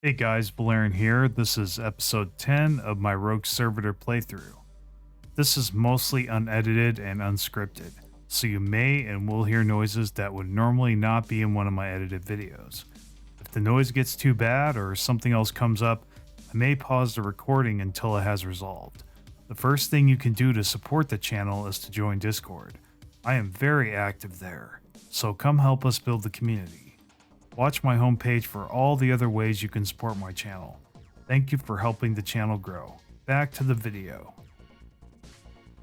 Hey guys, Valerian here. This is episode 10 of my Rogue Servitor playthrough. This is mostly unedited and unscripted, so you may and will hear noises that would normally not be in one of my edited videos. If the noise gets too bad or something else comes up, I may pause the recording until it has resolved. The first thing you can do to support the channel is to join Discord. I am very active there, so come help us build the community. Watch my homepage for all the other ways you can support my channel. Thank you for helping the channel grow. Back to the video.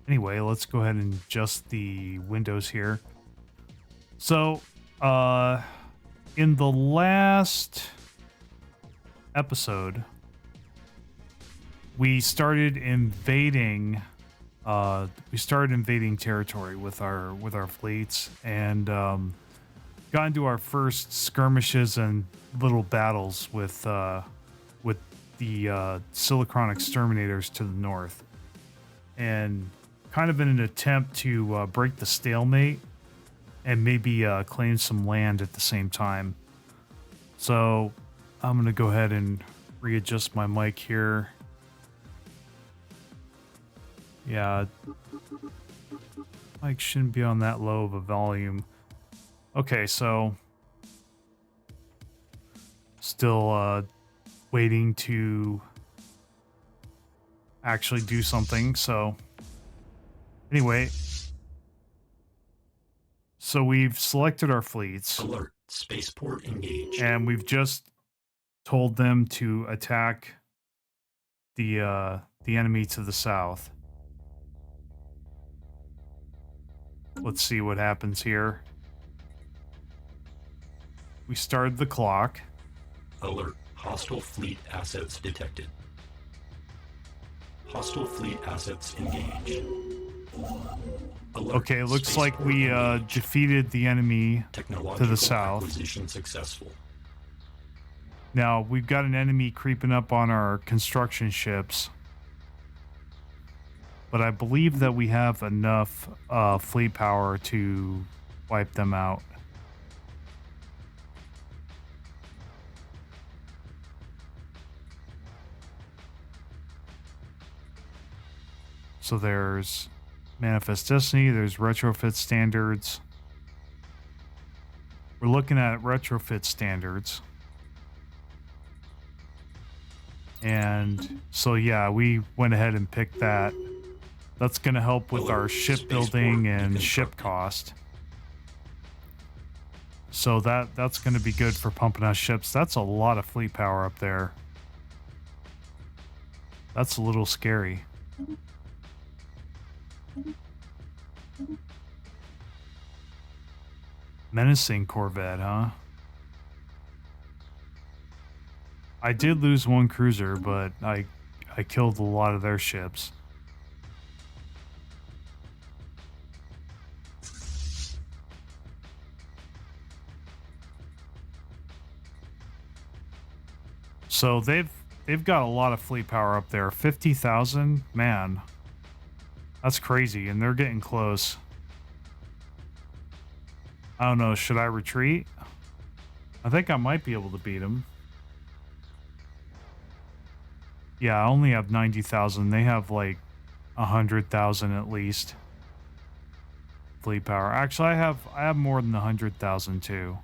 Anyway, let's go ahead and adjust the windows here. So, in the last episode, we started invading territory with our fleets, and got into our first skirmishes and little battles with the Silicon exterminators to the north, and kind of in an attempt to break the stalemate and maybe claim some land at the same time. So I'm gonna go ahead and readjust my mic here. Yeah, mic shouldn't be on that low of a volume. Okay, so still waiting to actually do something. So anyway, so we've selected our fleets. Alert, spaceport engaged. And we've just told them to attack the enemy to the south. Let's see what happens here. We started the clock. Alert, hostile fleet assets detected. Hostile fleet assets engaged. Alert, okay, looks like we defeated the enemy to the south. Acquisition successful. Now, we've got an enemy creeping up on our construction ships. But I believe that we have enough fleet power to wipe them out. So there's Manifest Destiny, there's retrofit standards. We're looking at retrofit standards. And so yeah, we went ahead and picked that. That's going to help with our shipbuilding and ship cost. So that's going to be good for pumping out ships. That's a lot of fleet power up there. That's a little scary. Menacing Corvette, huh? I did lose one cruiser, but I killed a lot of their ships. So they've got a lot of fleet power up there. 50,000, man. That's crazy, and they're getting close. I don't know, should I retreat? I think I might be able to beat them. Yeah, I only have 90,000. They have like 100,000 at least. Fleet power. Actually, I have more than 100,000 too.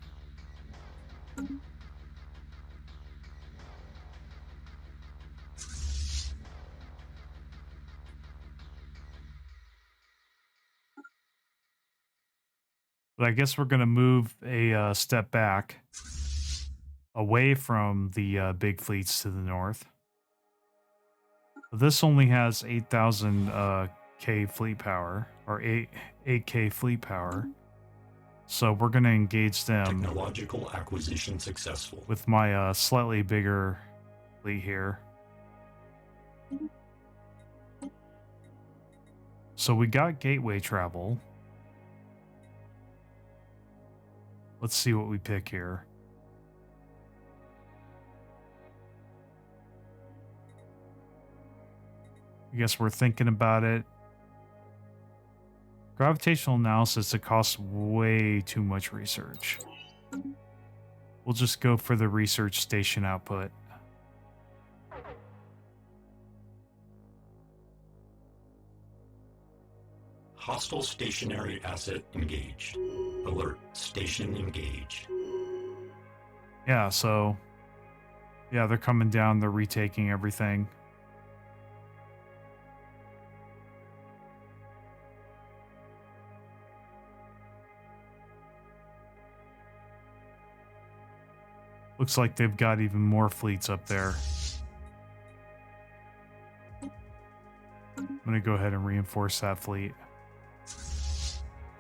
But I guess we're going to move a step back away from the big fleets to the north. This only has 8,000 K fleet power, or 8K fleet power. So we're going to engage them. Technological acquisition successful. With my slightly bigger fleet here. So we got gateway travel. Let's see what we pick here. I guess we're thinking about it. Gravitational analysis, it costs way too much research. We'll just go for the research station output. hostile stationary asset engaged. Alert, station engaged. Yeah, so yeah, they're coming down, they're retaking everything. Looks like they've got even more fleets up there. I'm gonna go ahead and reinforce that fleet.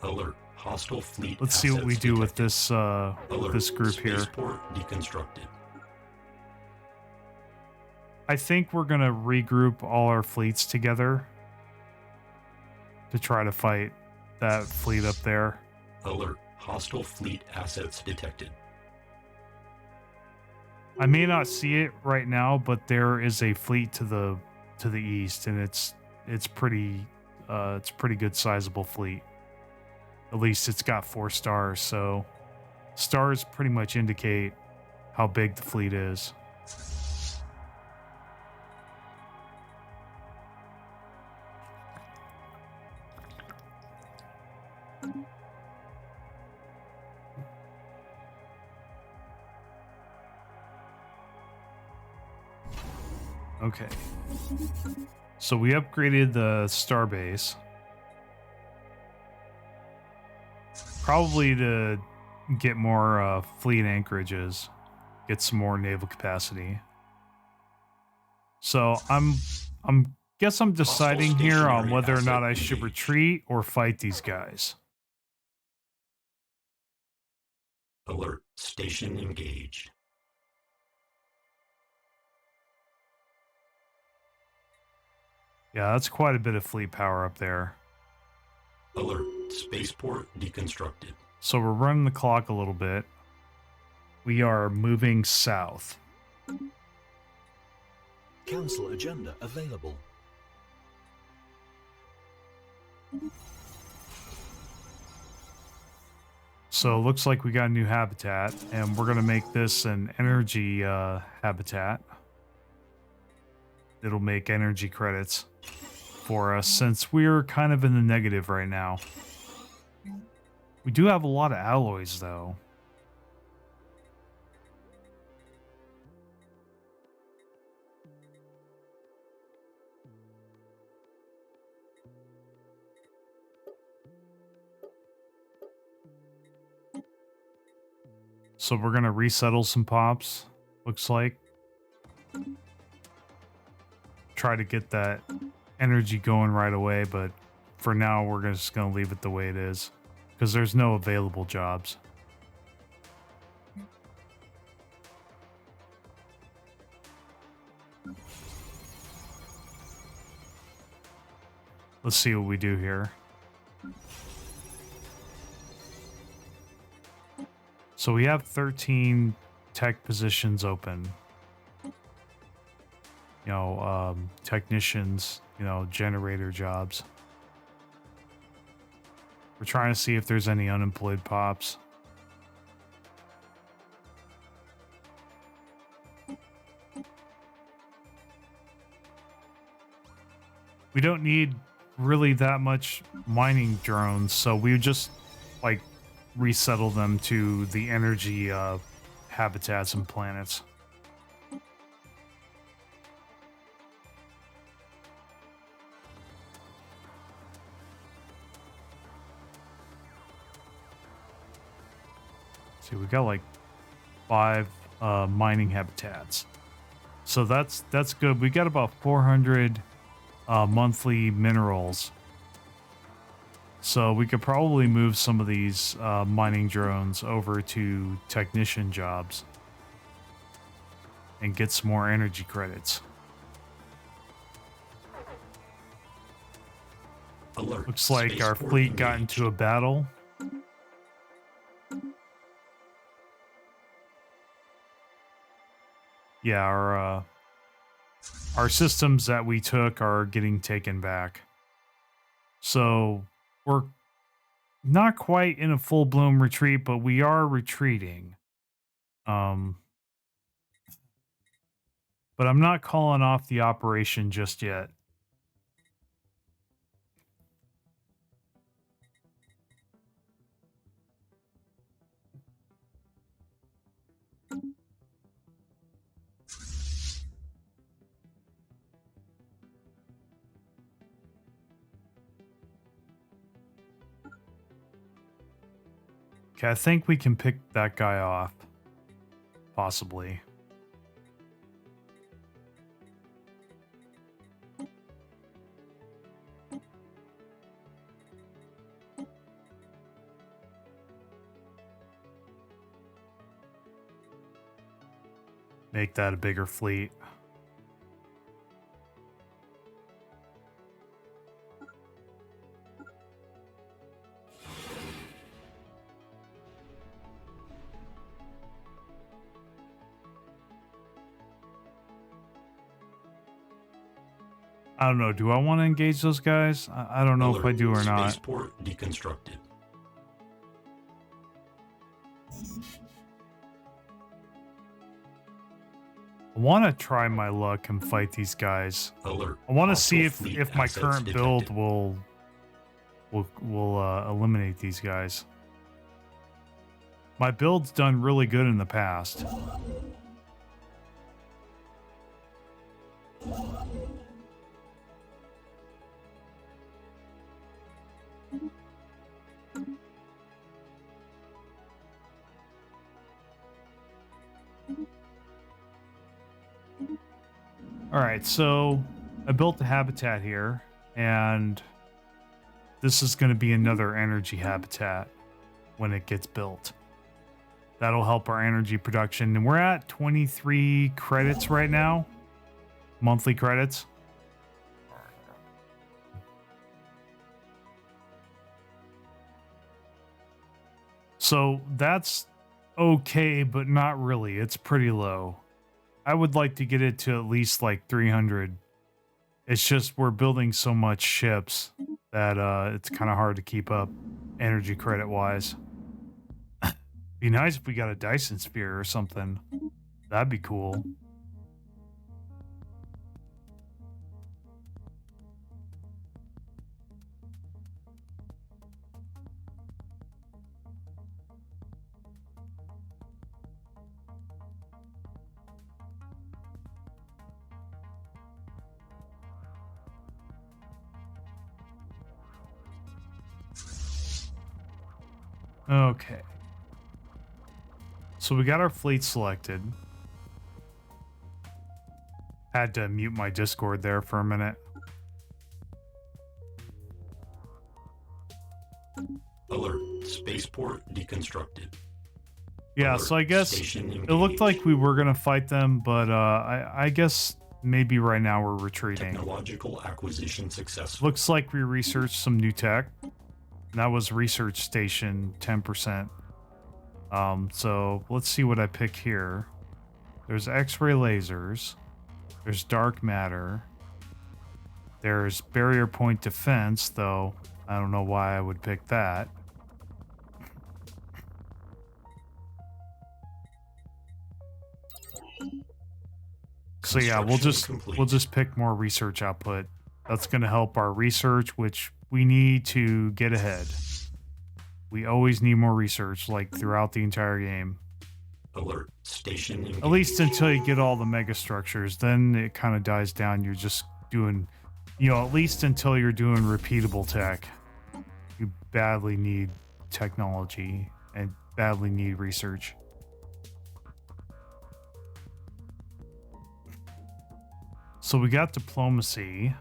Alert, hostile fleet. Let's see what we do with detected. this Alert, this group here. spaceport deconstructed. I think we're gonna regroup all our fleets together to try to fight that fleet up there. Alert, hostile fleet assets detected. I may not see it right now, but there is a fleet to the east, and it's pretty good sizable fleet. At least it's got 4 stars, so stars pretty much indicate how big the fleet is. Okay. So we upgraded the starbase. Probably to get more fleet anchorages, get some more naval capacity. So I'm deciding here on whether or not I should retreat or fight these guys. Alert, station engaged. Yeah, that's quite a bit of fleet power up there. Alert, spaceport deconstructed. So we're running the clock a little bit. We are moving south. Council agenda available. So it looks like we got a new habitat, and we're going to make this an energy habitat. It'll make energy credits for us since we're kind of in the negative right now. We do have a lot of alloys, though. So we're going to resettle some pops, looks like. Try to get that energy going right away, but for now we're just going to leave it the way it is because there's no available jobs. Let's see what we do here. So we have 13 tech positions open. You know, technicians, you know, generator jobs. We're trying to see if there's any unemployed pops. We don't need really that much mining drones, so we would just like resettle them to the energy habitats and planets. See, we got like 5 mining habitats, so that's good. We got about 400 monthly minerals, so we could probably move some of these mining drones over to technician jobs and get some more energy credits. Alert, Looks like our spaceport fleet got engaged. into a battle. Yeah, our systems that we took are getting taken back. So we're not quite in a full bloom retreat, but we are retreating. But I'm not calling off the operation just yet. Okay, I think we can pick that guy off. Possibly. Make that a bigger fleet. I don't know. Do I want to engage those guys? I don't know if I do or not. Spaceport deconstructed. I want to try my luck and fight these guys. Alert. I want to see Hostile fleet if my assets current build detected. will eliminate these guys. My build's done really good in the past. All right, so I built a habitat here, and this is going to be another energy habitat when it gets built. That'll help our energy production, and we're at 23 credits right now, monthly credits. So that's okay, but not really. It's pretty low. I would like to get it to at least like 300. It's just we're building so much ships that it's kind of hard to keep up energy credit wise. Be nice if we got a Dyson sphere or something. That'd be cool. Okay. So we got our fleet selected. Had to mute my Discord there for a minute. Alert. Spaceport deconstructed. Yeah, Alert. so I guess Station it looked engaged. like we were gonna fight them, but I guess maybe right now we're retreating. Technological acquisition successful. Looks like we researched some new tech. That was research station 10%. So let's see what I pick here. There's X-ray lasers. There's dark matter. There's barrier point defense, though I don't know why I would pick that. So yeah, we'll Construction complete. just pick more research output. That's going to help our research, which we need to get ahead. We always need more research, like throughout the entire game. Alert. Station engaged. At least until you get all the mega structures, then it kind of dies down. You're just doing, at least until you're doing repeatable tech. You badly need technology and badly need research. So we got diplomacy.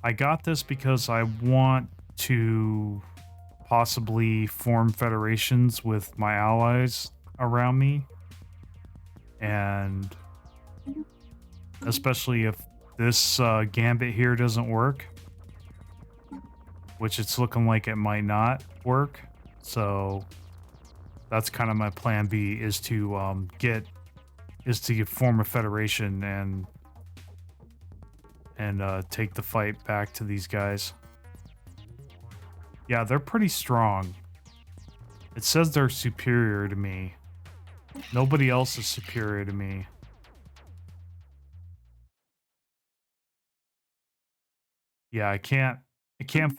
I got this because I want to possibly form federations with my allies around me. And especially if this gambit here doesn't work, which it's looking like it might not work. So that's kind of my plan B, is to form a federation and take the fight back to these guys. Yeah, they're pretty strong. It says they're superior to me. Nobody else is superior to me. Yeah, I can't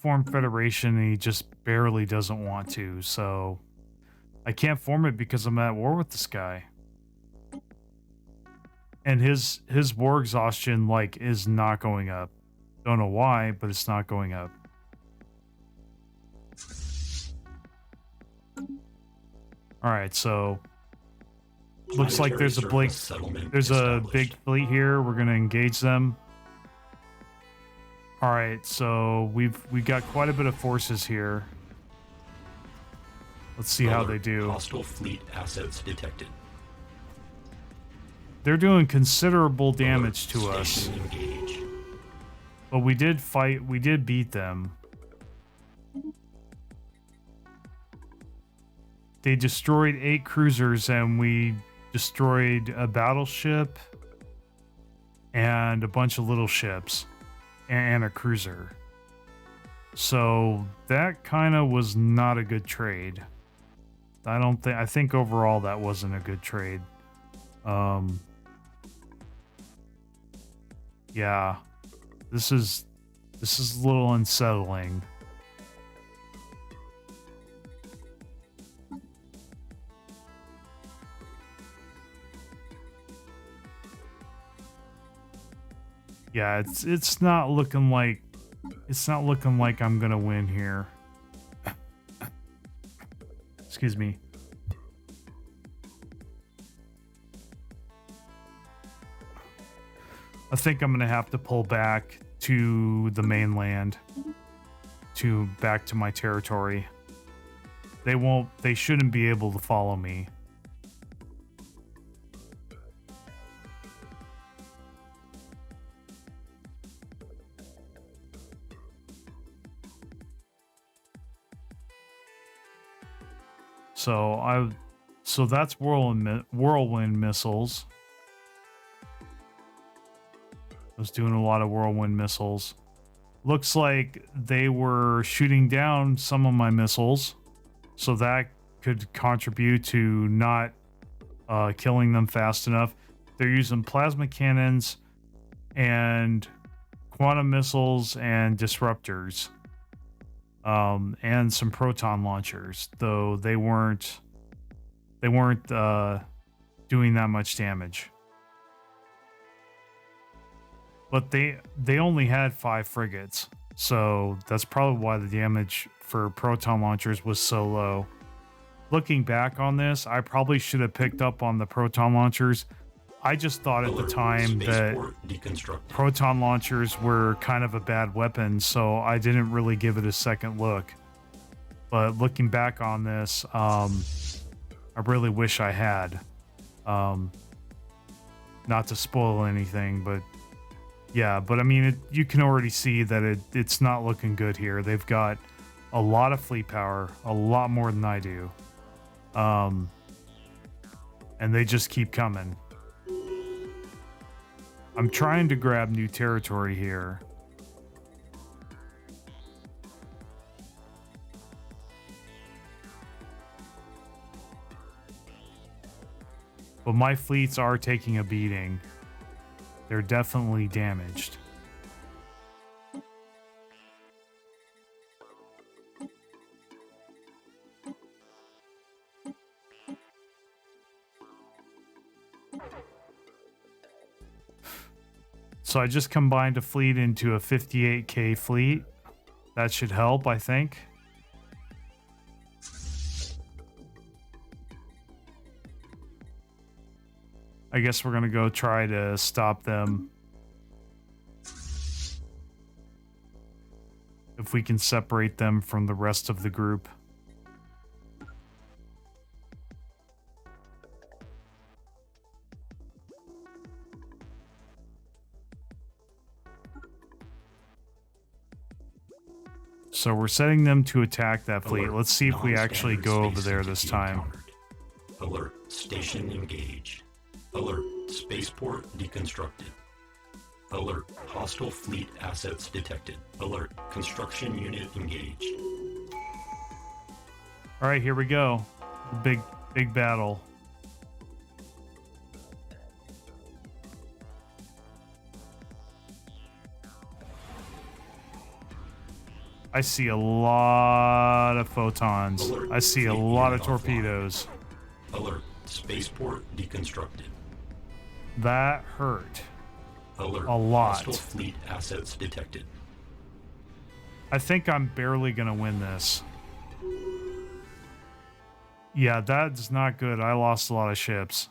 form federation, and he just barely doesn't want to, so I can't form it because I'm at war with this guy. And his war exhaustion is not going up. Don't know why, but it's not going up. All right, so looks like Planetary there's a surface settlement there's a established. big fleet here. We're gonna engage them. All right, so we got quite a bit of forces here. Let's see how Alert. they do. Hostile fleet assets detected. They're doing considerable damage Alert. to us, Station engaged. but we did fight. We did beat them. They destroyed 8 cruisers, and we destroyed a battleship and a bunch of little ships and a cruiser. So that kind of was not a good trade. I think overall that wasn't a good trade. Yeah. This is a little unsettling. Yeah, it's not looking like I'm gonna win here. Excuse me. I think I'm gonna have to pull back to the mainland, back to my territory. They shouldn't be able to follow me. So that's whirlwind missiles. I was doing a lot of whirlwind missiles. Looks like they were shooting down some of my missiles, so that could contribute to not killing them fast enough. They're using plasma cannons and quantum missiles and disruptors. And some proton launchers, though they weren't doing that much damage. But they only had 5 frigates, so that's probably why the damage for proton launchers was so low. Looking back on this, I probably should have picked up on the proton launchers. I just thought at the time that proton launchers were kind of a bad weapon, so I didn't really give it a second look. But looking back on this, I really wish I had. Not to spoil anything, but yeah, but I mean, you can already see that it's not looking good here. They've got a lot of fleet power, a lot more than I do. And they just keep coming. I'm trying to grab new territory here. But my fleets are taking a beating. They're definitely damaged. So I just combined a fleet into a 58K fleet. That should help, I think. I guess we're gonna go try to stop them. If we can separate them from the rest of the group. So we're setting them to attack that fleet. Alert. Let's see if we actually Non-standard go over space there this entity time. encountered. Alert. Station engaged. Alert. Spaceport deconstructed. Alert. Hostile fleet assets detected. Alert. Construction unit engaged. All right, here we go. Big battle. I see a lot of photons. Alert. I see a Fleet lot of unit offline. torpedoes. Alert. Spaceport deconstructed. That hurt. Alert. A lot. Hostile fleet assets detected. I think I'm barely gonna win this. Yeah, that's not good. I lost a lot of ships.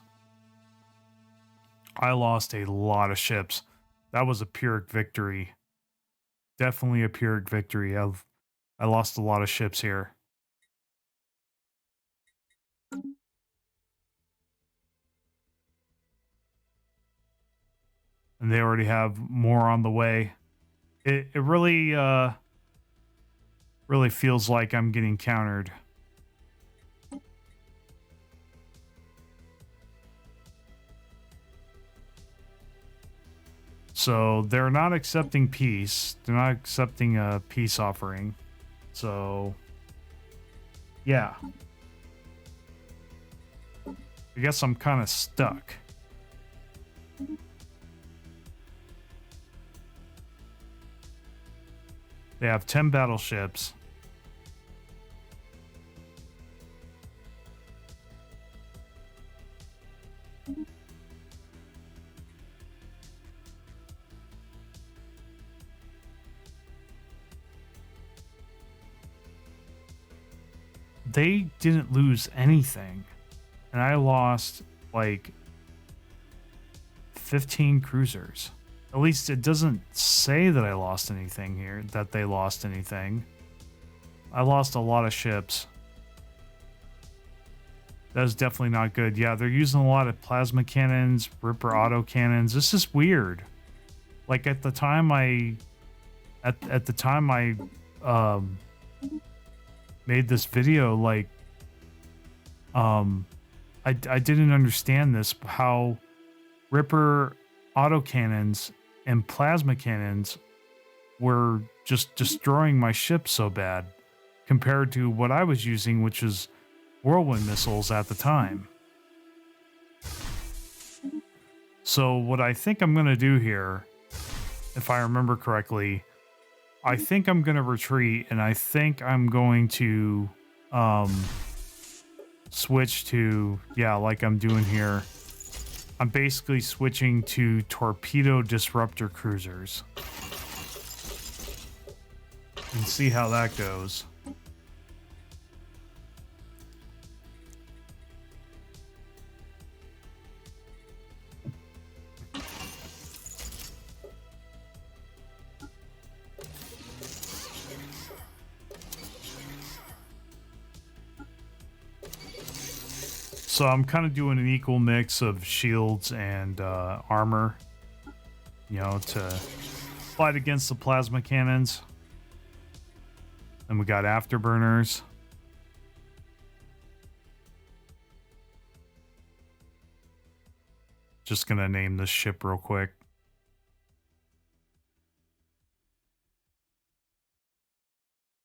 I lost a lot of ships. That was a Pyrrhic victory. Definitely a Pyrrhic victory. I lost a lot of ships here. And they already have more on the way. It really feels like I'm getting countered. So they're not accepting peace. They're not accepting a peace offering. So yeah. I guess I'm kind of stuck. They have 10 battleships. They didn't lose anything. And I lost like 15 cruisers. At least it doesn't say that I lost anything here, that they lost anything. I lost a lot of ships. That is definitely not good. Yeah, they're using a lot of plasma cannons, Ripper auto cannons. This is weird. Like at the time I made this video, like I didn't understand this, how Ripper autocannons and plasma cannons were just destroying my ship so bad compared to what I was using, which is whirlwind missiles at the time. So what I think I'm going to do here, if I remember correctly, I think I'm going to retreat, and I think I'm going to switch to, yeah, like I'm doing here. I'm basically switching to torpedo disruptor cruisers and see how that goes. So I'm kind of doing an equal mix of shields and armor, you know, to fight against the plasma cannons. And we got afterburners. Just gonna name this ship real quick.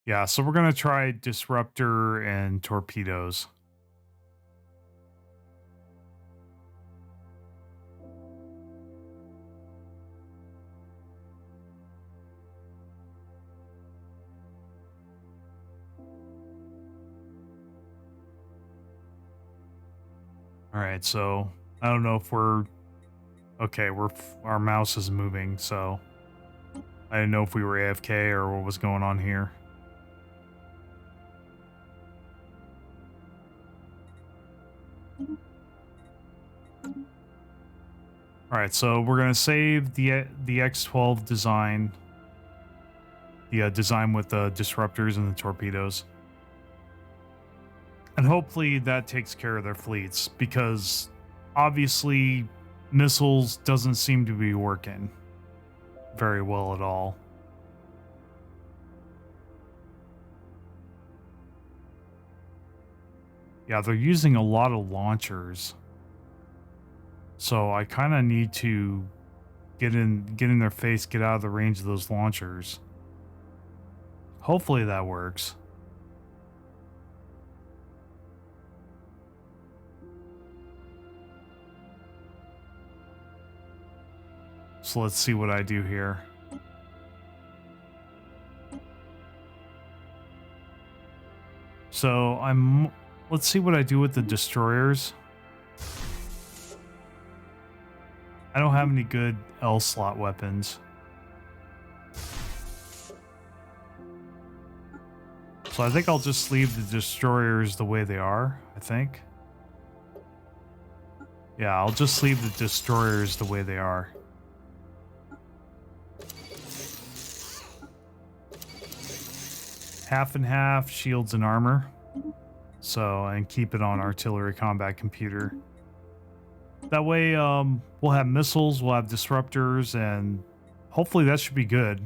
Yeah, so we're gonna try disruptor and torpedoes. All right, so I don't know if we're okay. Our mouse is moving, so I didn't know if we were AFK or what was going on here. All right, so we're gonna save the X12 design, the design with the disruptors and the torpedoes. And hopefully that takes care of their fleets, because obviously missiles doesn't seem to be working very well at all. Yeah, they're using a lot of launchers. So I kind of need to get in their face, get out of the range of those launchers. Hopefully that works. So let's see what I do here. So let's see what I do with the destroyers. I don't have any good L slot weapons. So So I think I'll just leave the destroyers the way they are, I think. Yeah, I'll just leave the destroyers the way they are. Half and half, shields and armor. So, and keep it on artillery combat computer. That way, we'll have missiles, we'll have disruptors, and hopefully that should be good.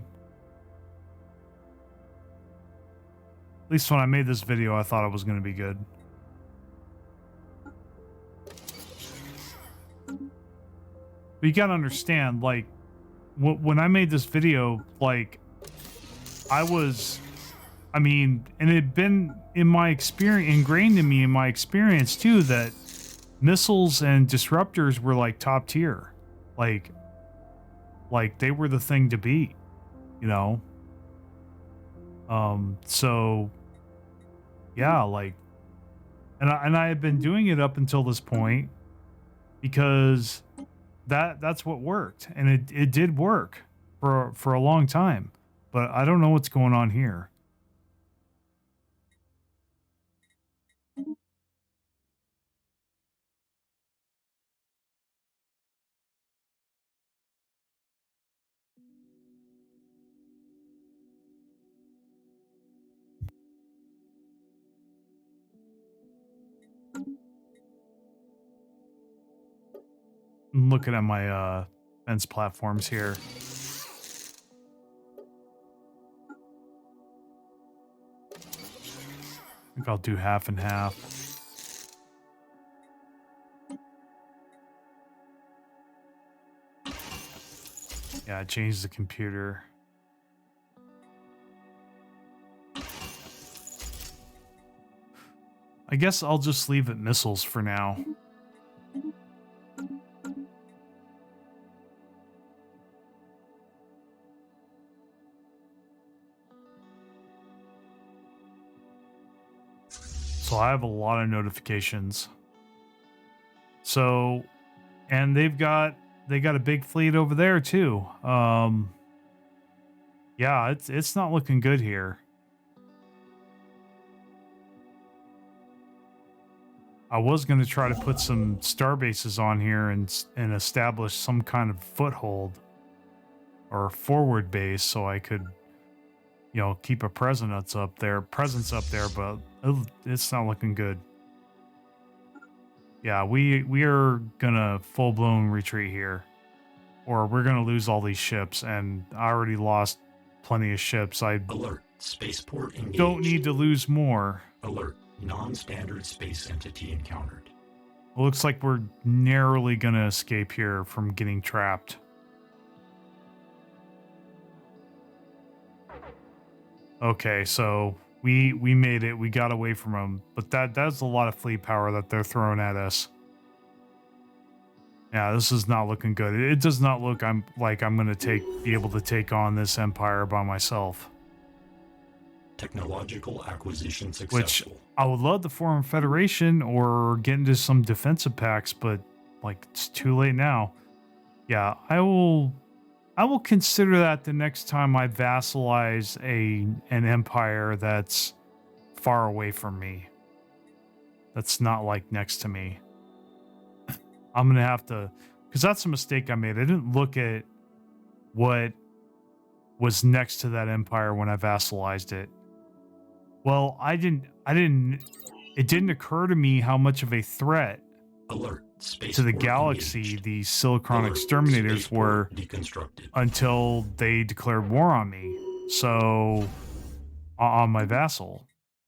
At least when I made this video, I thought it was going to be good. But you gotta understand, like, when I made this video, like, I mean, and it had been in my experience, ingrained in me in my experience too, that missiles and disruptors were like top tier. Like they were the thing to beat, you know? So yeah, like, and I had been doing it up until this point because that's what worked, and it did work for a long time, but I don't know what's going on here. I'm looking at my fence platforms here. I think I'll do half and half. Yeah, I changed the computer. I guess I'll just leave it missiles for now. So I have a lot of notifications. So, and they got a big fleet over there too. Yeah, it's not looking good here. I was going to try to put some star bases on here and establish some kind of foothold or forward base so I could, you know, keep a presence up there, but it's not looking good. Yeah, we are gonna full-blown retreat here, or we're gonna lose all these ships, and I already lost plenty of ships. I Alert. Spaceport engaged. don't need to lose more. Alert. Non-standard space entity encountered. It looks like we're narrowly gonna escape here from getting trapped. Okay, so we made it. We got away from them, but that's a lot of fleet power that they're throwing at us. Yeah, this is not looking good. It does not look like I'm gonna be able to take on this empire by myself. Technological acquisition Which successful. I would love to form a federation or get into some defensive pacts, but like it's too late now. Yeah, I will consider that the next time I vassalize an empire that's far away from me. That's not like next to me. I'm gonna have to, because that's a mistake I made. I didn't look at what was next to that empire when I vassalized it. Well, it didn't occur to me how much of a threat Alert. to the galaxy engaged. the Silicon Alert. exterminators Spaceport were deconstructed. until they declared war on me. So, on my vassal.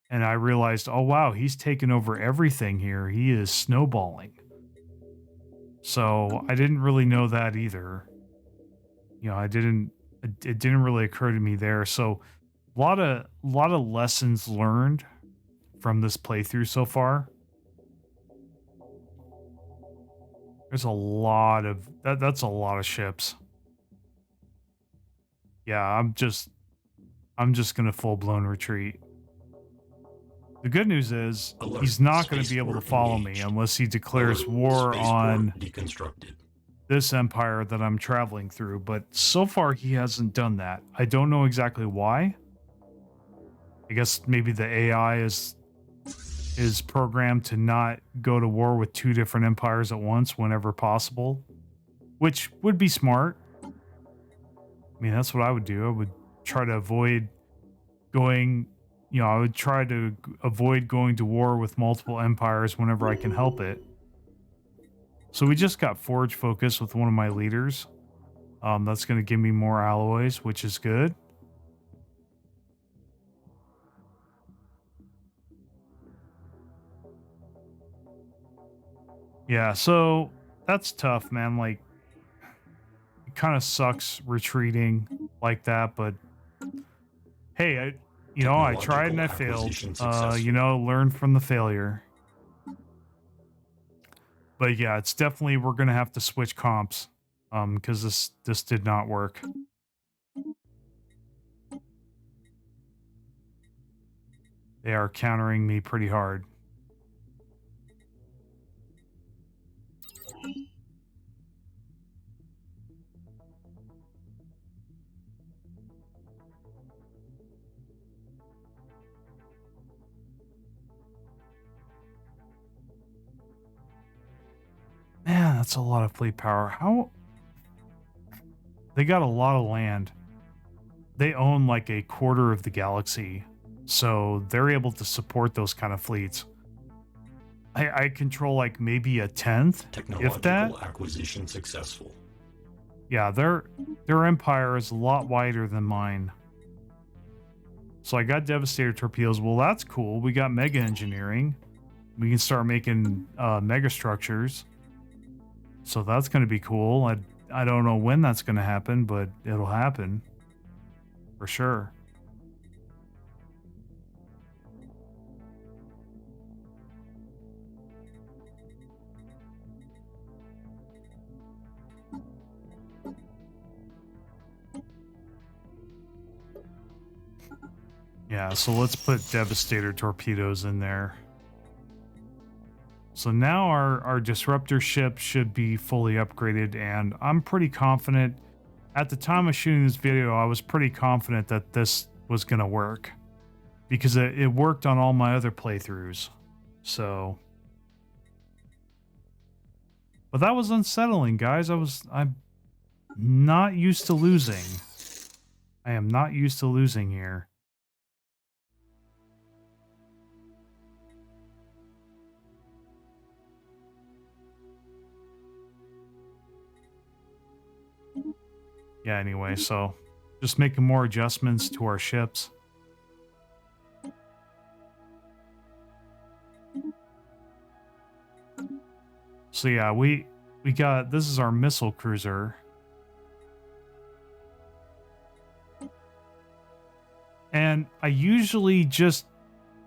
And I realized, oh wow, he's taken over everything here. He is snowballing. So, I didn't really know that either. You know, it didn't really occur to me there. So, a lot of lessons learned from this playthrough so far. There's a lot of that's a lot of ships. Yeah, I'm just gonna full-blown retreat. The good news is Alert. he's not going to be able to Spaceport follow me engaged. unless he declares Alert. war Spaceport on deconstructed. this empire that I'm traveling through, but so far he hasn't done that. I don't know exactly why. I guess maybe the AI is programmed to not go to war with two different empires at once whenever possible, which would be smart. I mean, that's what I would do. I would try to avoid going, I would try to avoid going to war with multiple empires whenever I can help it. So we just got forge focus with one of my leaders. That's going to give me more alloys, which is good. Yeah, so that's tough, man. Like, it kind of sucks retreating like that, but hey, I tried and I failed. Learn from the failure. But yeah, it's definitely we're gonna have to switch comps, because this did not work. They are countering me pretty hard. Man, that's a lot of fleet power. How they got a lot of land. They own like a quarter of the galaxy, so they're able to support those kind of fleets. I control like maybe a tenth, if that. Technological acquisition successful. Yeah, their empire is a lot wider than mine. So I got Devastator torpedoes. Well, that's cool. We got mega engineering. We can start making mega structures. So that's going to be cool. I don't know when that's going to happen, but it'll happen for sure. Yeah, so let's put Devastator torpedoes in there. So now our disruptor ship should be fully upgraded, and I'm pretty confident. At the time of shooting this video, I was pretty confident that this was going to work because it worked on all my other playthroughs. So, but that was unsettling, guys. I'm not used to losing. I am not used to losing here. Yeah, anyway, so just making more adjustments to our ships. So yeah, we got, this is our missile cruiser. And I usually just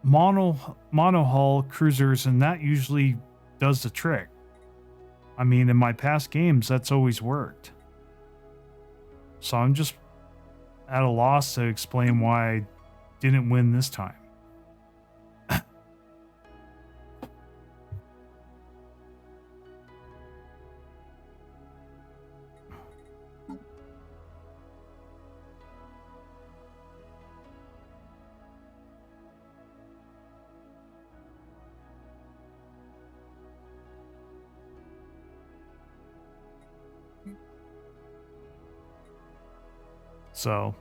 monohull cruisers, and that usually does the trick. I mean, in my past games, that's always worked. So I'm just at a loss to explain why I didn't win this time. So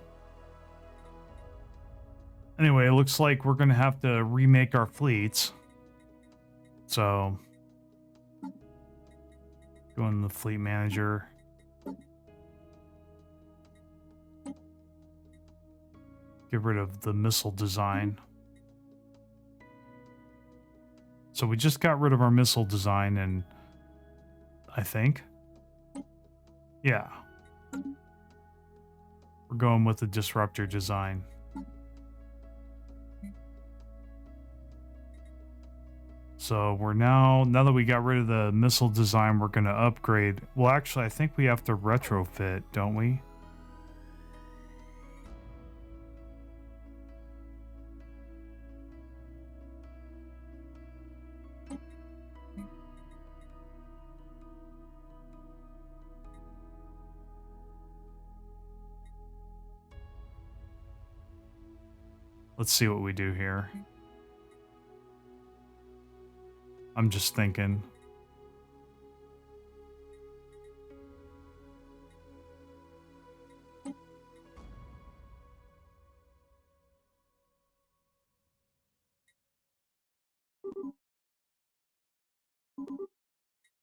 anyway, it looks like we're going to have to remake our fleets. So go in the fleet manager. Get rid of the missile design. So we just got rid of our missile design, and I think, yeah, we're going with the disruptor design. So we're now that we got rid of the missile design, we're going to upgrade. Well, actually, I think we have to retrofit, don't we? Let's see what we do here. I'm just thinking.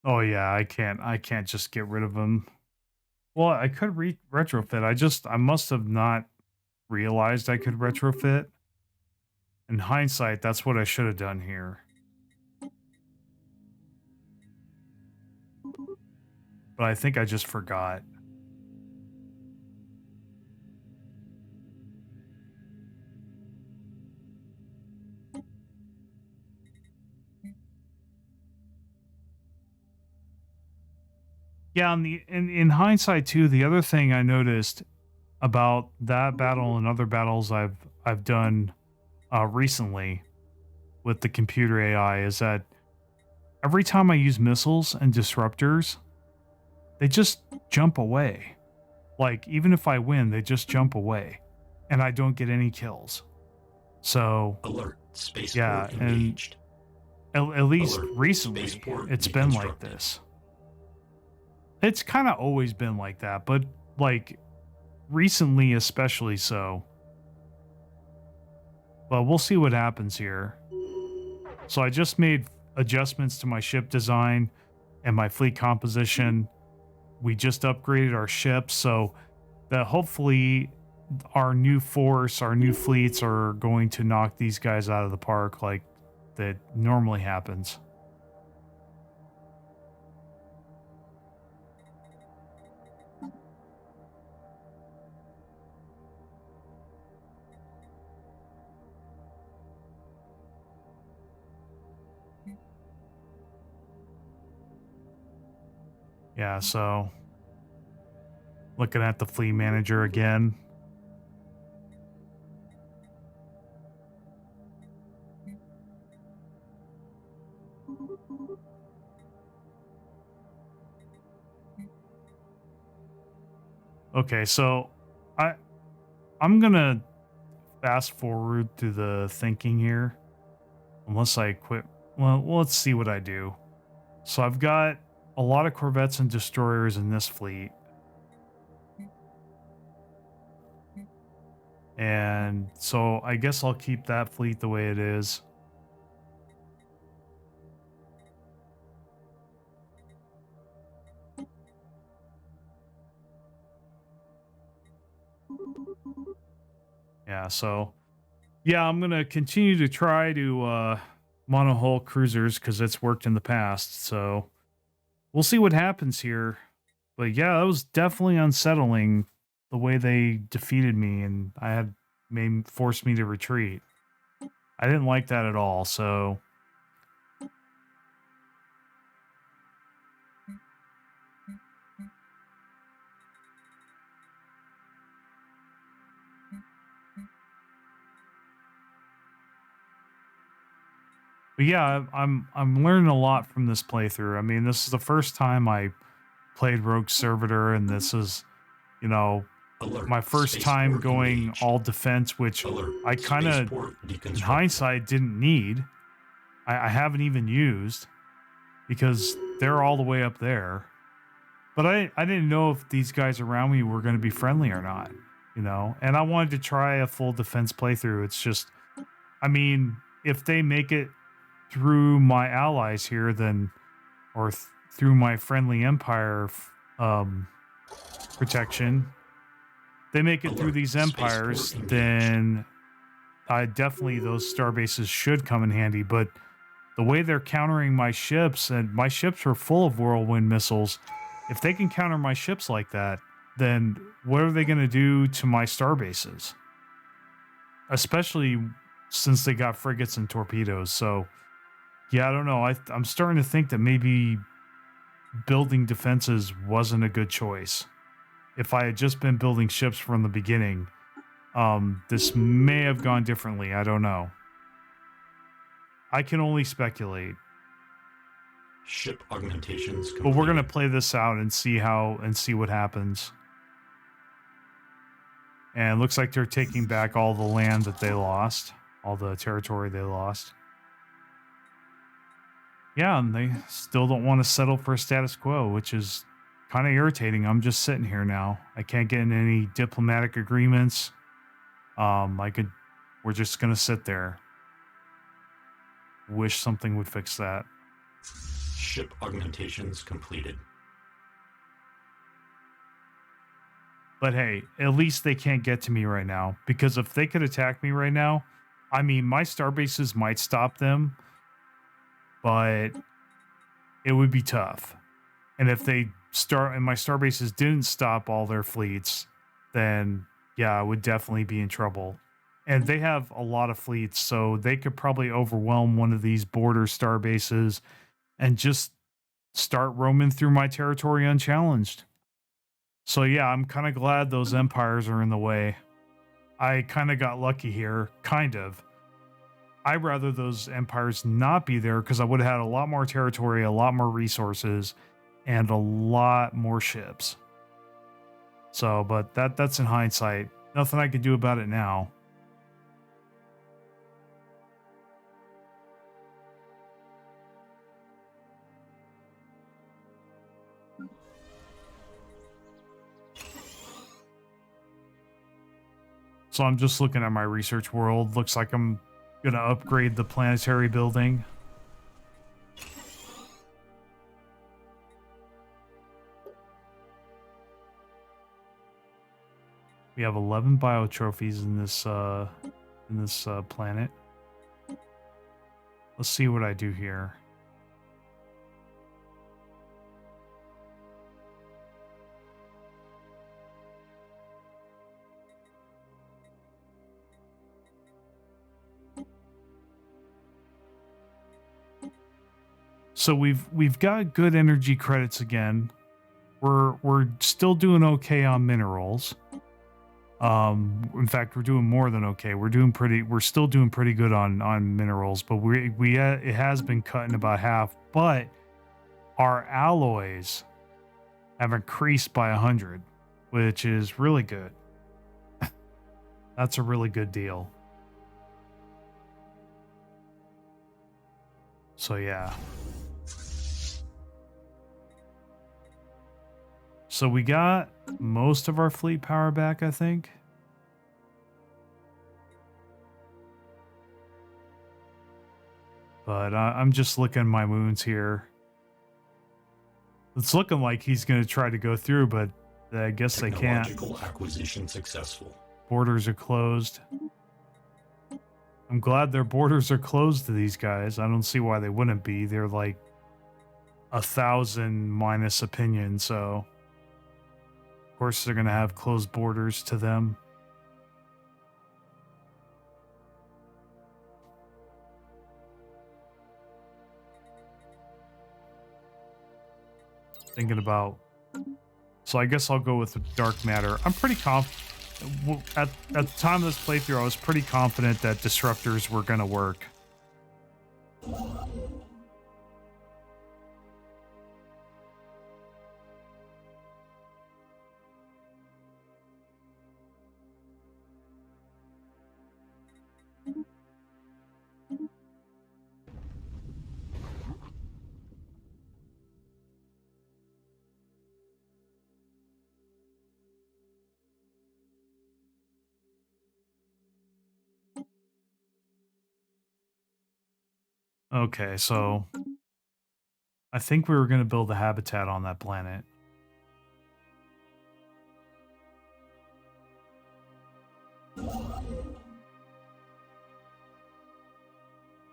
Oh yeah, I can't just get rid of him. Well, I could retrofit. I must have not realized I could retrofit. In hindsight, that's what I should have done here. But I think I just forgot. Yeah, in hindsight too, the other thing I noticed about that battle and other battles I've done recently with the computer AI is that every time I use missiles and disruptors, they just jump away. Like even if I win, they just jump away, and I don't get any kills. So Alert. Spaceport yeah, and engaged. at least Alert. recently, Spaceport it's been like deconstructed. this. It's kind of always been like that, but like recently, especially so. But we'll see what happens here. So I just made adjustments to my ship design and my fleet composition. We just upgraded our ships so that hopefully our new force, our new fleets are going to knock these guys out of the park like that normally happens. Yeah, so looking at the fleet manager again. Okay, so I I'm gonna fast forward through the thinking here, unless I quit. Well, let's see what I do. So I've got a lot of corvettes and destroyers in this fleet. And so I guess I'll keep that fleet the way it is. Yeah, so yeah, I'm gonna continue to try to monohull cruisers because it's worked in the past. So we'll see what happens here. But yeah, that was definitely unsettling the way they defeated me and I had made forced me to retreat. I didn't like that at all. So but yeah, I'm learning a lot from this playthrough. I mean, this is the first time I played Rogue Servitor, and this is, you know, Alert. my first time Spaceport going engaged. all defense, which Alert. I kind of, Spaceport in deconstructed. hindsight, didn't need. I haven't even used because they're all the way up there. But I didn't know if these guys around me were going to be friendly or not, you know? And I wanted to try a full defense playthrough. It's just, I mean, if they make it through my allies here, then, or through my friendly empire protection, they make it through Alert. these empires, Spaceport then I definitely those star bases should come in handy. But the way they're countering my ships, and my ships are full of whirlwind missiles, if they can counter my ships like that, then what are they going to do to my star bases? Especially since they got frigates and torpedoes. So yeah, I don't know. I'm starting to think that maybe building defenses wasn't a good choice. If I had just been building ships from the beginning, this may have gone differently. I don't know. I can only speculate. Ship augmentations complete. But we're gonna play this out and see what happens. And it looks like they're taking back all the land that they lost, all the territory they lost. Yeah, and they still don't want to settle for status quo, which is kind of irritating. I'm just sitting here now. I can't get in any diplomatic agreements. We're just gonna sit there. Wish something would fix that. Ship augmentations completed. But hey, at least they can't get to me right now, because if they could attack me right now, I mean, my star bases might stop them, but it would be tough. And if they start and my star bases didn't stop all their fleets, then yeah, I would definitely be in trouble. And they have a lot of fleets, so they could probably overwhelm one of these border star bases and just start roaming through my territory unchallenged. So yeah, I'm kind of glad those empires are in the way. I kind of got lucky here, kind of. I'd rather those empires not be there because I would have had a lot more territory, a lot more resources, and a lot more ships. So, but that's in hindsight. Nothing I can do about it now. So I'm just looking at my research world. Looks like I'm gonna upgrade the planetary building. We have 11 bio trophies in this planet. Let's see what I do here. So we've got good energy credits again. We're still doing okay on minerals. In fact, we're doing more than okay. We're still doing pretty good on minerals, but it has been cut in about half. But our alloys have increased by 100, which is really good. That's a really good deal. So yeah. So we got most of our fleet power back, I think. But I'm just looking at my moons here. It's looking like he's going to try to go through, but I guess they can't. Technological acquisition successful. Borders are closed. I'm glad their borders are closed to these guys. I don't see why they wouldn't be. They're like 1,000 minus opinion, so... Of course, they're going to have closed borders to them. Thinking about... So I guess I'll go with dark matter. I'm pretty confident... At the time of this playthrough, I was pretty confident that disruptors were going to work. Okay, so I think we were going to build a habitat on that planet.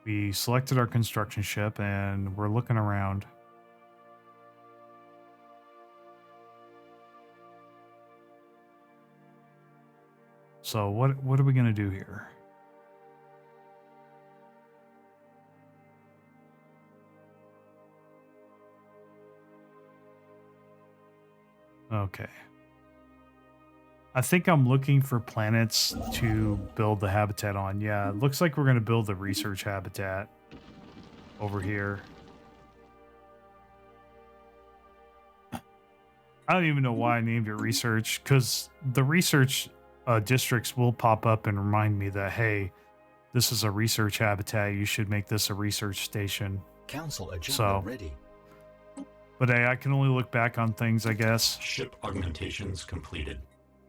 We selected our construction ship and we're looking around. So what are we going to do here? Okay. I think I'm looking for planets to build the habitat on. Yeah, it looks like we're going to build the research habitat over here. I don't even know why I named it research, because the research districts will pop up and remind me that, hey, this is a research habitat. You should make this a research station. Council agenda So, ready. but hey, I can only look back on things, I guess. Ship augmentations completed.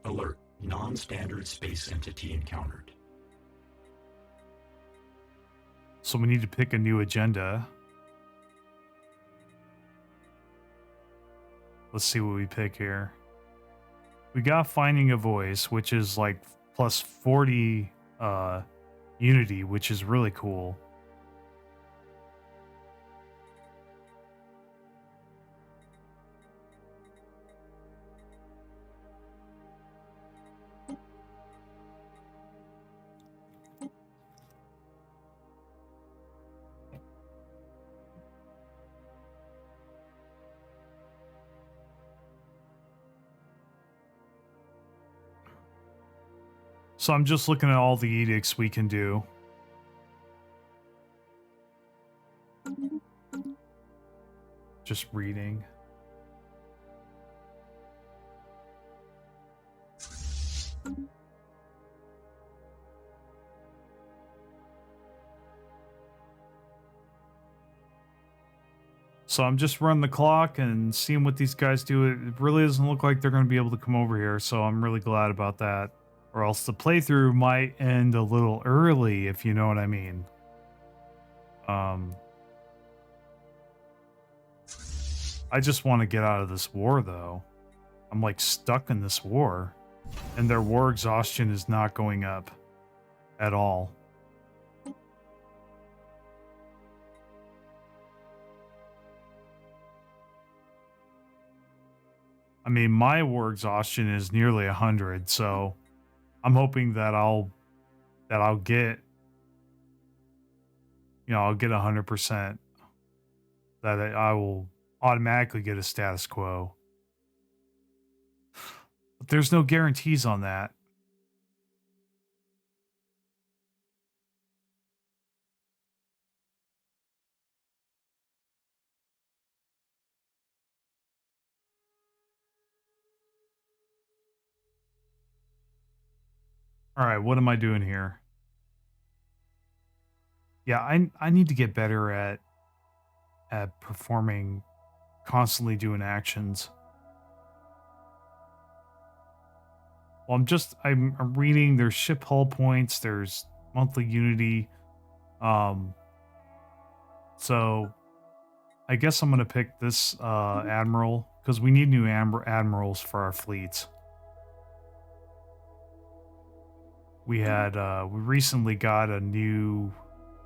Alert. Non-standard space entity encountered. So we need to pick a new agenda. Let's see what we pick here. We got Finding a Voice, which is like plus 40 unity, which is really cool. So I'm just looking at all the edicts we can do. Just reading. So I'm just running the clock and seeing what these guys do. It really doesn't look like they're going to be able to come over here, so I'm really glad about that. Or else the playthrough might end a little early, if you know what I mean. I just want to get out of this war, though. I'm like stuck in this war, and their war exhaustion is not going up at all. I mean, my war exhaustion is nearly 100, so I'm hoping that I'll get, I'll get 100%. That I will automatically get a status quo. But there's no guarantees on that. All right, what am I doing here? Yeah, I need to get better at performing, constantly doing actions. Well, I'm reading. There's ship hull points. There's monthly unity. So I guess I'm gonna pick this admiral because we need new admirals for our fleets. We recently got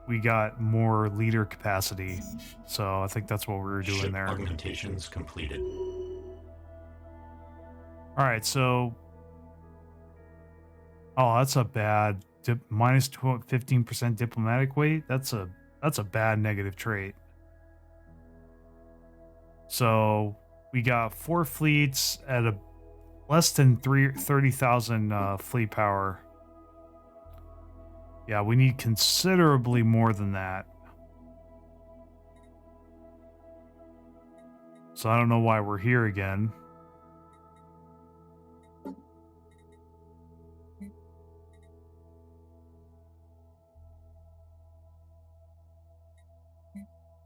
we got more leader capacity. So I think that's what we were doing Ship there. augmentations completed. All right, so that's a bad minus 15% diplomatic weight. That's a bad negative trait. So we got 4 fleets at a less than 30,000 fleet power. Yeah, we need considerably more than that. So I don't know why we're here again.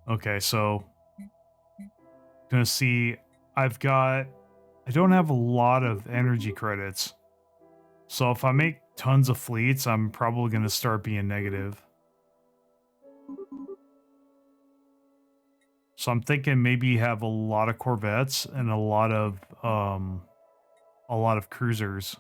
Okay, so gonna see I don't have a lot of energy credits. So if I make tons of fleets, I'm probably gonna start being negative. So I'm thinking maybe have a lot of corvettes and a lot of cruisers.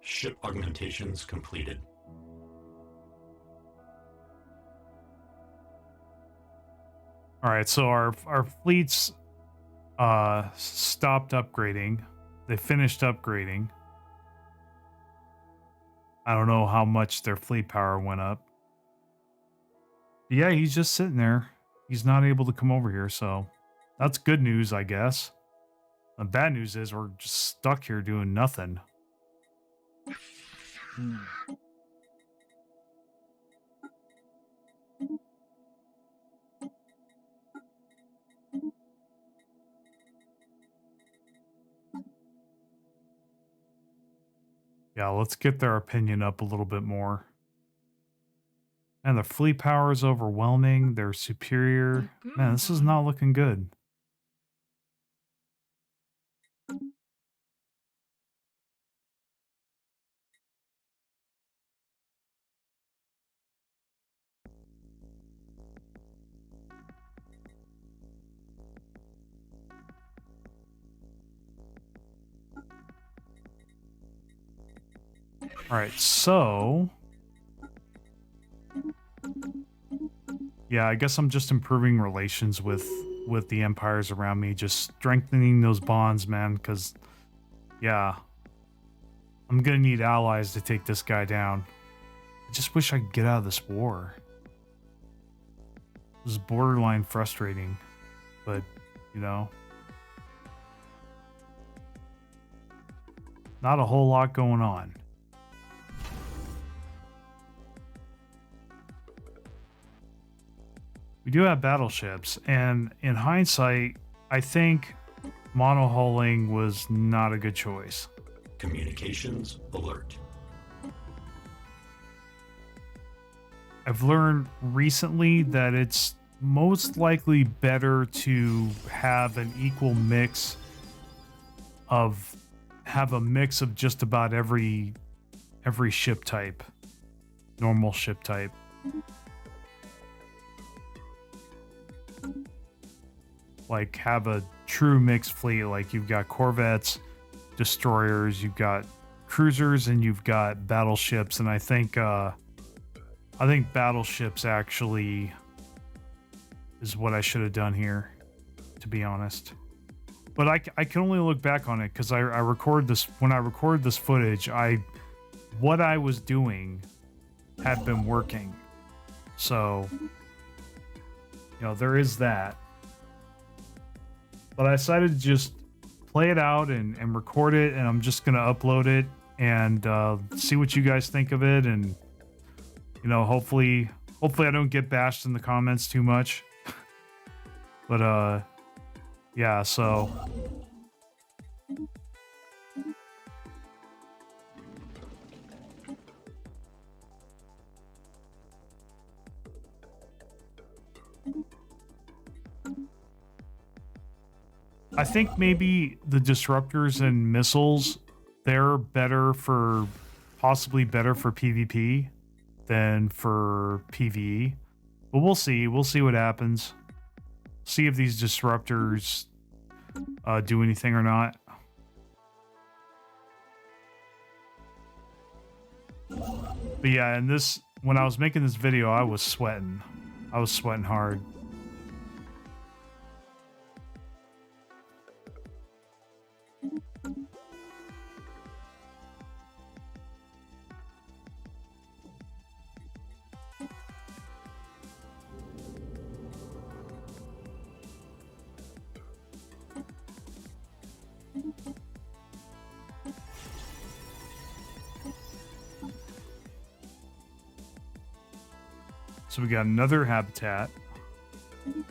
Ship augmentations completed. All right, so our fleets stopped upgrading. They finished upgrading. I don't know how much their fleet power went up. But yeah, he's just sitting there. He's not able to come over here, so That's good news, I guess. The bad news is we're just stuck here doing nothing. Yeah, let's get their opinion up a little bit more. And the fleet power is overwhelming. They're superior. Man, this is not looking good. All right, so yeah, I guess I'm just improving relations with the empires around me, just strengthening those bonds, man, cuz yeah, I'm going to need allies to take this guy down. I just wish I could get out of this war. This is borderline frustrating, but you know, not a whole lot going on. We do have battleships, and in hindsight, I think monohuling was not a good choice. Communications alert. I've learned recently that it's most likely better to have an equal mix of just about every ship type, normal ship type. Like have a true mixed fleet. Like you've got corvettes, destroyers, you've got cruisers, and you've got battleships. And I think battleships actually is what I should have done here, to be honest. But I can only look back on it because I record this. When I record this footage, what I was doing had been working. So, you know, there is that. But I decided to just play it out and record it, and I'm just going to upload it and see what you guys think of it. And, you know, hopefully I don't get bashed in the comments too much. But, yeah, so... I think maybe the disruptors and missiles, they're possibly better for PvP than for PvE. But we'll see. We'll see what happens. See if these disruptors do anything or not. But yeah, and when I was making this video, I was sweating. I was sweating hard. So we got another habitat. And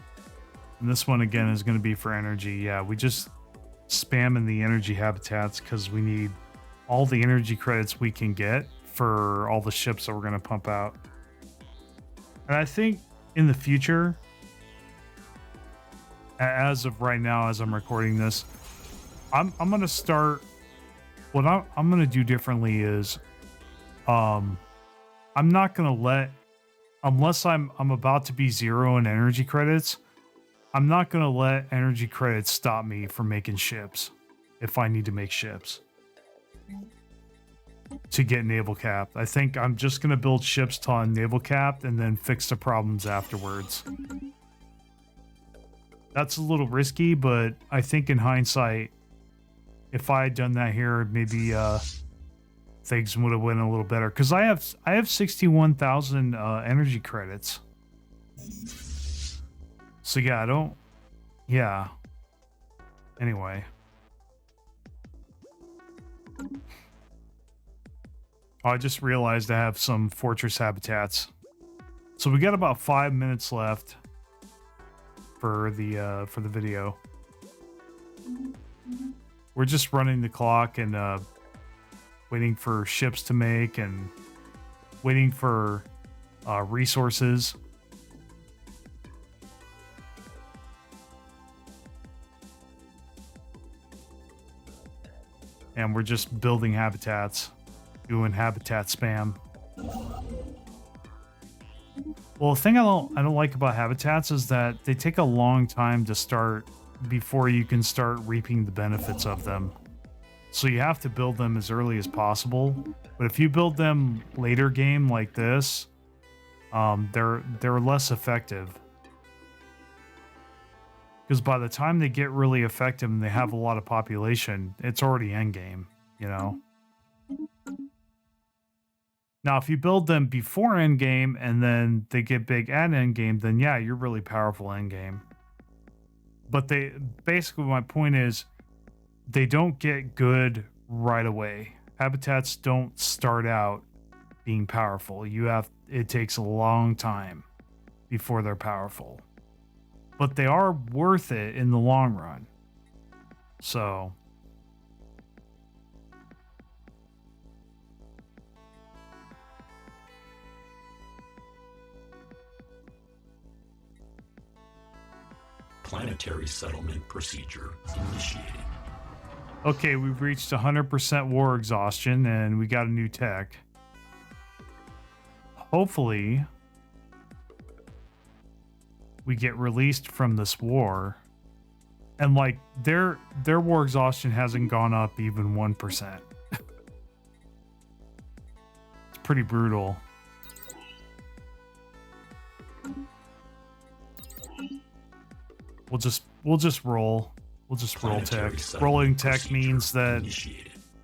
this one again is going to be for energy. Yeah, we just spam in the energy habitats because we need all the energy credits we can get for all the ships that we're going to pump out. And I think in the future, as of right now, as I'm recording this, I'm going to start... What I'm going to do differently is I'm not going to let... Unless I'm about to be zero in energy credits, I'm not going to let energy credits stop me from making ships if I need to make ships to get naval capped. I think I'm just going to build ships till I'm naval capped and then fix the problems afterwards. That's a little risky, but I think in hindsight, if I had done that here, maybe things would have went a little better. Because I have 61,000 energy credits. So yeah, Anyway. Oh, I just realized I have some fortress habitats. So we got about 5 minutes left for the video. We're just running the clock and waiting for ships to make and waiting for resources. And we're just building habitats, doing habitat spam. Well, the thing I don't like about habitats is that they take a long time to start before you can start reaping the benefits of them. So you have to build them as early as possible. But if you build them later game like this, they're less effective. Because by the time they get really effective and they have a lot of population, it's already endgame, you know? Now, if you build them before endgame and then they get big at endgame, then yeah, you're really powerful endgame. But basically my point is they don't get good right away. Habitats don't start out being powerful. It takes a long time before they're powerful. But they are worth it in the long run. So Planetary settlement procedure initiated. okay, we've reached 100% war exhaustion and we got a new tech. Hopefully we get released from this war. And like their war exhaustion hasn't gone up even 1%. It's pretty brutal. We'll just roll. We'll just roll tech. Rolling tech means that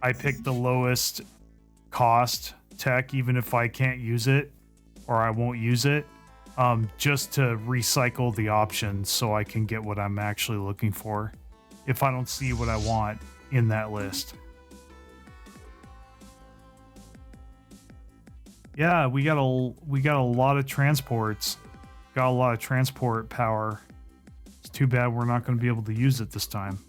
I pick the lowest cost tech, even if I can't use it or I won't use it, just to recycle the options so I can get what I'm actually looking for if I don't see what I want in that list. Yeah, we got a lot of transports. Got a lot of transport power. It's too bad we're not going to be able to use it this time.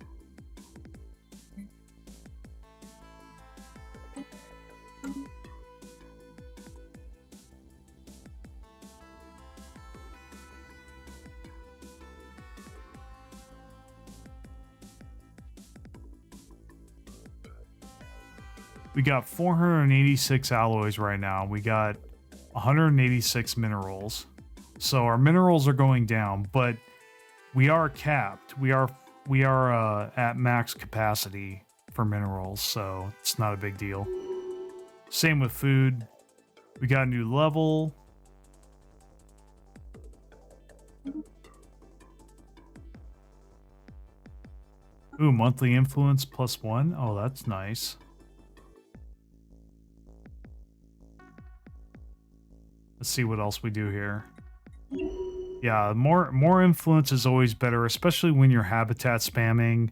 We got 486 alloys right now. We got 186 minerals. So our minerals are going down, but we are capped. We are at max capacity for minerals, so it's not a big deal. Same with food. We got a new level. Ooh, monthly influence +1. Oh, that's nice. Let's see what else we do here. Yeah, more influence is always better, especially when you're habitat spamming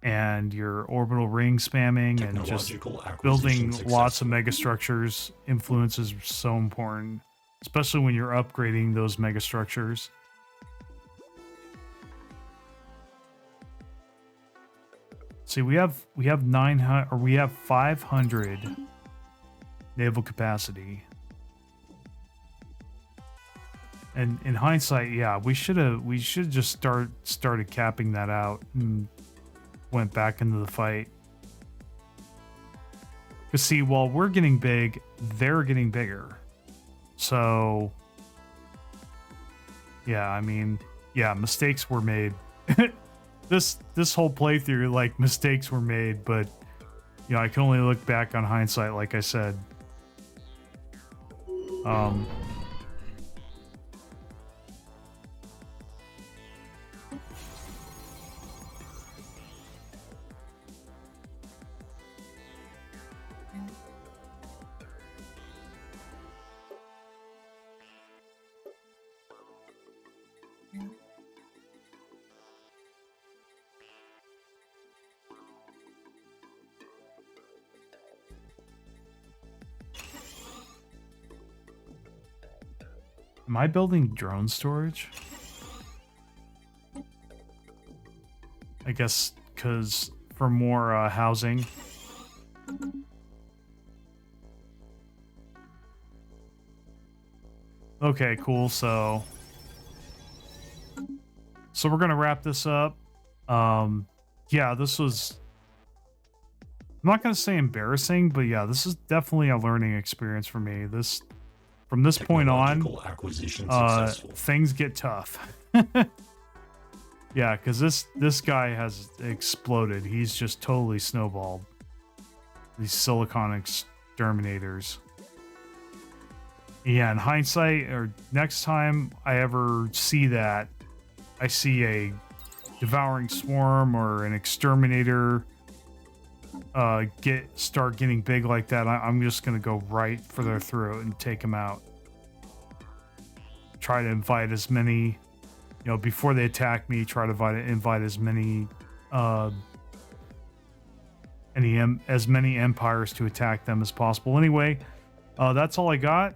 and your orbital ring spamming and just building lots of megastructures. Influence is so important, especially when you're upgrading those megastructures. See, we have 900 or we have 500 naval capacity. And in hindsight, yeah, we should just started capping that out and went back into the fight. Because see, while we're getting big, they're getting bigger. So yeah, I mean, yeah, mistakes were made. This whole playthrough, like, mistakes were made, but you know, I can only look back on hindsight, like I said. Am I building drone storage? I guess because for more housing. Okay, cool. So we're gonna wrap this up. Yeah, this was, I'm not gonna say embarrassing, but yeah, this is definitely a learning experience for me. This, from this point on, Technological acquisition successful. things get tough. Yeah, because this guy has exploded. He's just totally snowballed. These silicon exterminators. Yeah, in hindsight, or next time I ever see that, I see a devouring swarm or an exterminator start getting big like that, I'm just gonna go right for their throat and take them out. Try to invite as many, before they attack me. Try to invite as many as many empires to attack them as possible. Anyway, that's all I got.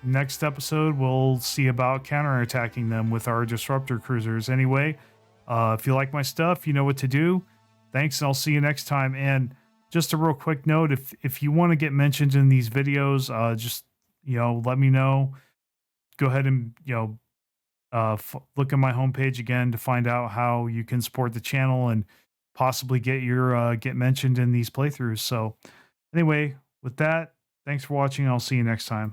Next episode we'll see about counterattacking them with our disruptor cruisers. Anyway, if you like my stuff, you know what to do. Thanks, and I'll see you next time. And just a real quick note, if you want to get mentioned in these videos, just let me know. Go ahead and look at my homepage again to find out how you can support the channel and possibly get mentioned in these playthroughs. So anyway, with that, thanks for watching. I'll see you next time.